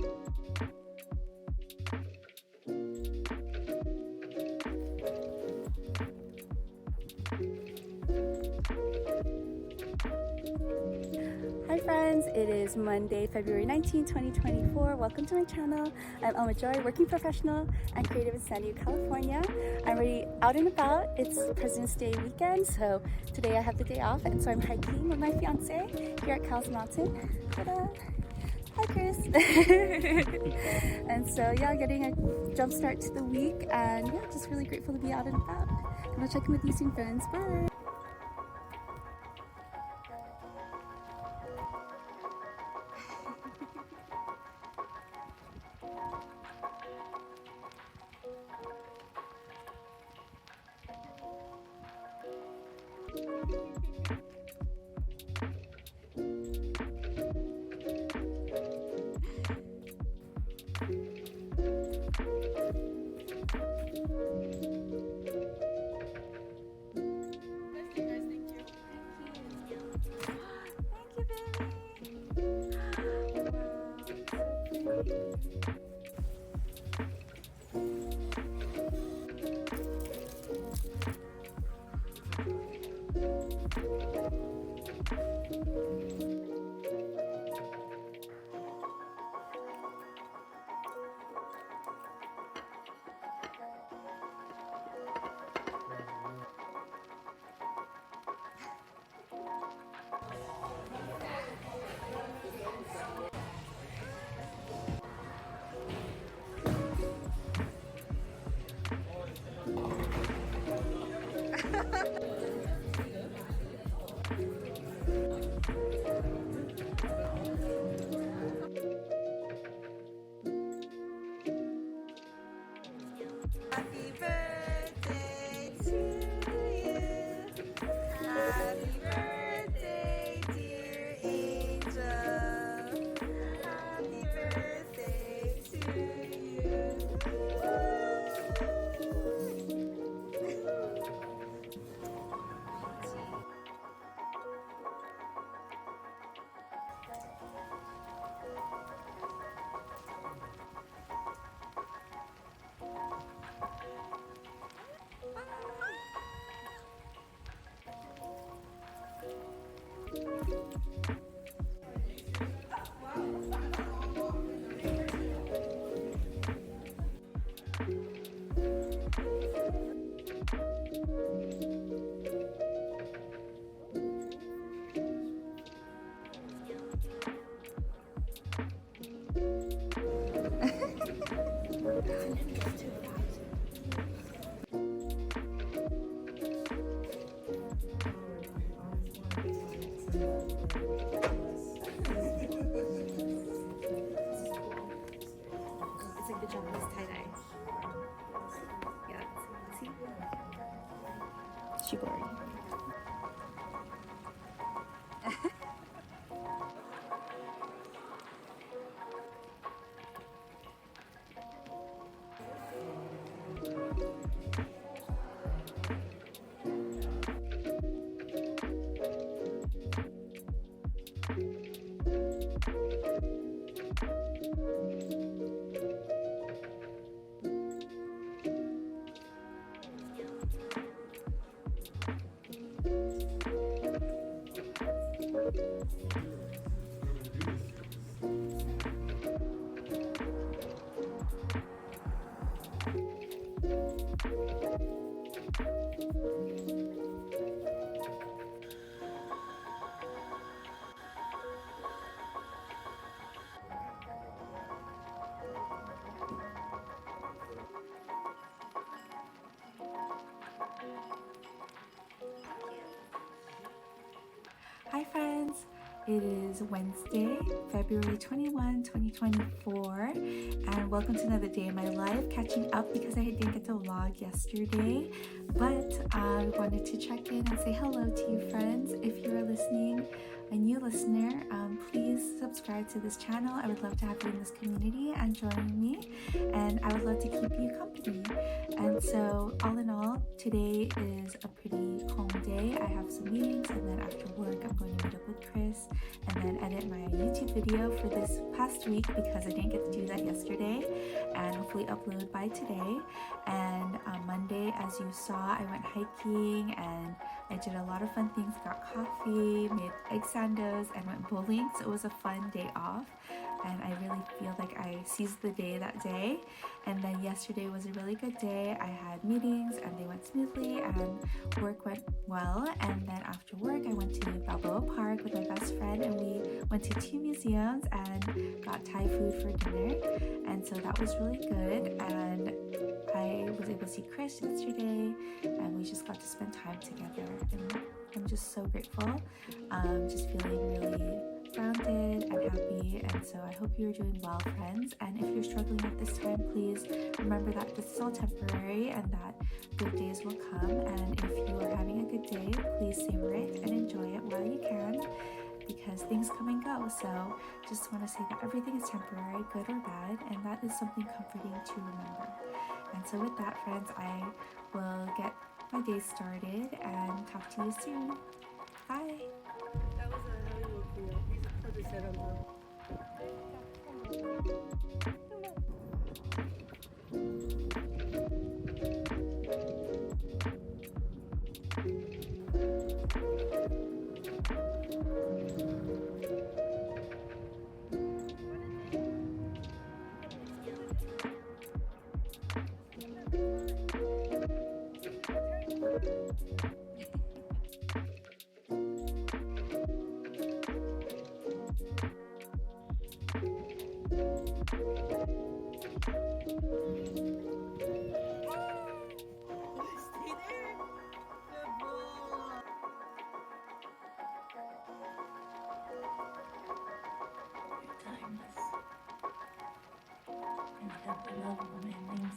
Hi friends, it is Monday, February 19, 2024. Welcome to my channel. I'm Elma Joy, working professional and creative in San Diego, California. I'm already out and about. It's President's Day weekend, so today I have the day off, and so I'm hiking with my fiance here at Cowles Mountain. Ta-da! Hi Chris! And so yeah, getting a jump start to the week, and yeah, just really grateful to be out and about. And I'll check in with you soon, friends. Bye! Happy birthday to you. Happy birthday, dear Angel. Happy birthday to you. It's like the Japanese tie-dye. Yeah, see? Shibori. Hi friends, it is Wednesday, February 21, 2024, and welcome to another day in my life, catching up because I didn't get to vlog yesterday, but I wanted to check in and say hello to you friends. If you are listening a new listener, please subscribe to this channel. I would love to have you in this community and join me, and I would love to keep you company. And so all in all, today is a pretty calm day. I have some meetings, and then after work I'm going to meet up with Chris and then edit my YouTube video for this past week because I didn't get to do that yesterday, and hopefully upload by today. And on Monday, as you saw, I went hiking and I did a lot of fun things, got coffee, made egg sandos, and went bowling. So it was a fun day off, and I really feel like I seized the day that day. And then yesterday was a really good day. I had meetings and they went smoothly, and work went well. And then after work I went to Balboa Park with my best friend, and we went to 2 museums and got Thai food for dinner, and so that was really good. And I was able to see Chris yesterday, and we just got to spend time together, and I'm just so grateful. Just feeling really grounded and happy, and so I hope you're doing well, friends. And if you're struggling at this time, please remember that this is all temporary and that good days will come. And if you are having a good day, please savor it and enjoy it while you can, because things come and go. So just want to say that everything is temporary, good or bad, and that is something comforting to remember. And so with that, friends, I will get my day started and talk to you soon. Bye. That was a really cool. How they said Look how small it is.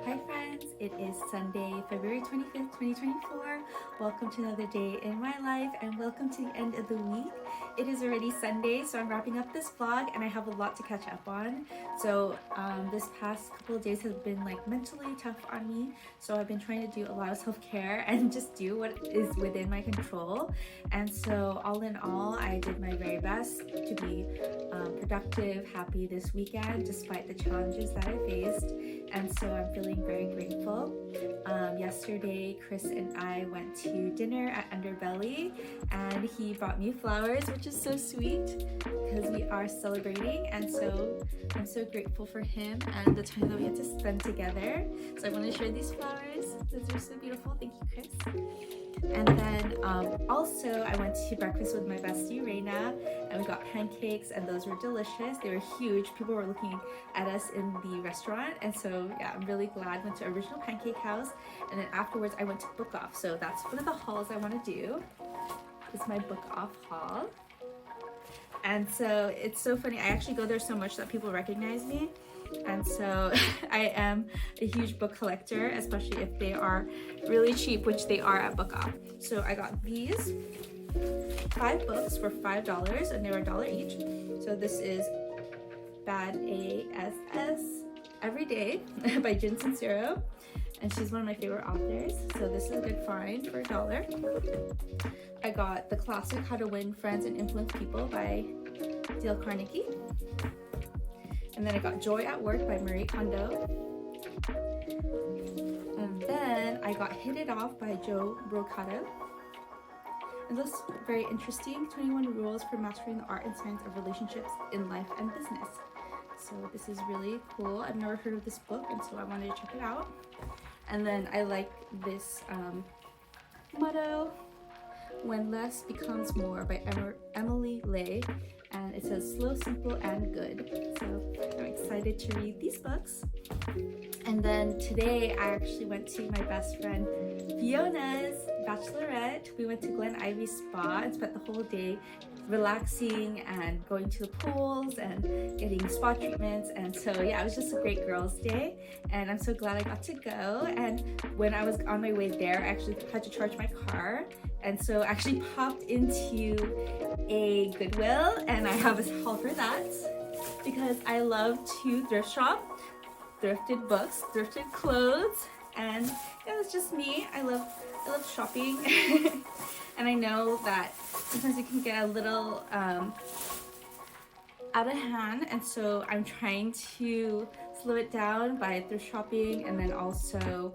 Hi friends, it is Sunday, February 25th, 2024. Welcome to another day in my life and welcome to the end of the week. It is already Sunday, so I'm wrapping up this vlog and I have a lot to catch up on. So this past couple of days has been like mentally tough on me. So I've been trying to do a lot of self-care and just do what is within my control. And so all in all, I did my very best to be productive, happy this weekend despite the challenges that I faced. And so I'm feeling very grateful. Yesterday, Chris and I went to dinner at Underbelly and he brought me flowers, which is so sweet because we are celebrating, and so I'm so grateful for him and the time that we had to spend together. So I want to share these flowers. Those are so beautiful. Thank you, Chris. And then also I went to breakfast with my bestie Reina and we got pancakes and those were delicious. They were huge. People were looking at us in the restaurant, and so yeah, I'm really glad. Went to Original Pancake House and then afterwards I went to Book Off. So that's one of the hauls I want to do. It's my Book Off haul. And so it's so funny, I actually go there so much that people recognize me. And so I am a huge book collector, especially if they are really cheap, which they are at Book Off. So I got these 5 books for $5 and they were $1 each. So this is Bad ASS Every Day by Jin Sincero. And she's one of my favorite authors. So this is a good find for $1. I got the classic How to Win Friends and Influence People by Dale Carnegie. And then I got Joy at Work by Marie Kondo. And then I got Hit It Off by Joe Brocato. And this is very interesting, 21 Rules for Mastering the Art and Science of Relationships in Life and Business. So this is really cool. I've never heard of this book, and so I wanted to check it out. And then I like this motto, When Less Becomes More by Emily Lay. And it says slow, simple, and good. So I'm excited to read these books. And then today I actually went to my best friend Fiona's bachelorette. We went to Glen Ivy Spa and spent the whole day relaxing and going to the pools and getting spa treatments. And so yeah, it was just a great girls' day and I'm so glad I got to go. And when I was on my way there, I actually had to charge my car, and so I actually popped into a Goodwill and I have a haul for that because I love to thrift shop, thrifted books, thrifted clothes, and it was just me. I love shopping. And I know that sometimes it can get a little out of hand, and so I'm trying to slow it down by thrift shopping and then also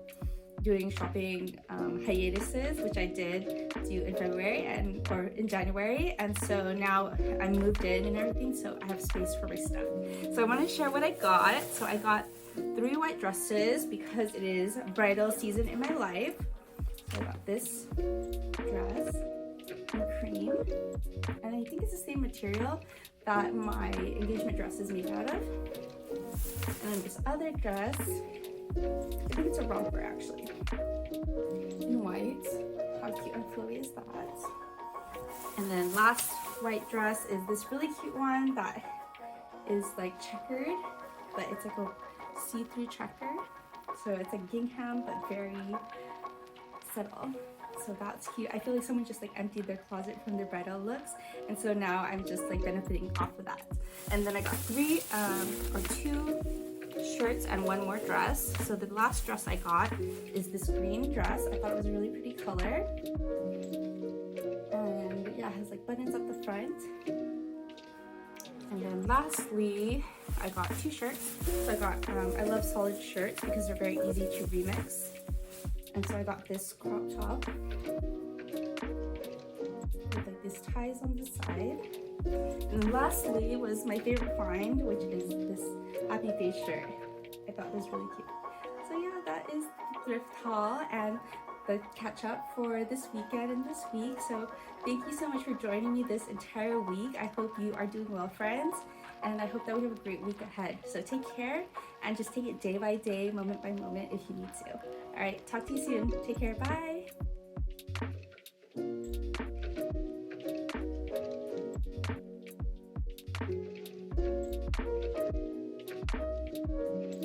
doing shopping hiatuses, which I did do in February or in January, and so now I'm moved in and everything, so I have space for my stuff. So I want to share what I got. So I got 3 white dresses because it is bridal season in my life. So I got this dress in cream, and I think it's the same material that my engagement dress is made out of. And then this other dress, I think it's a romper actually, in white. How cute and flowy is that? And then last white dress is this really cute one that is like checkered, but it's like a see-through checker. So it's a gingham, but very subtle. So that's cute. I feel like someone just like emptied their closet from their bridal looks, and so now I'm just like benefiting off of that. And then I got 2 shirts and 1 more dress. So the last dress I got is this green dress. I thought it was a really pretty color, and yeah, it has like buttons up the front. And then lastly, I got 2 shirts. So I got I love solid shirts because they're very easy to remix. And so I got this crop top with like these ties on the side. And lastly was my favorite find, which is this happy face shirt. I thought it was really cute. So yeah, that is the thrift haul and the catch up for this weekend and this week. So thank you so much for joining me this entire week. I hope you are doing well, friends, and I hope that we have a great week ahead. So take care and just take it day by day, moment by moment if you need to. All right, talk to you soon. Take care. Bye.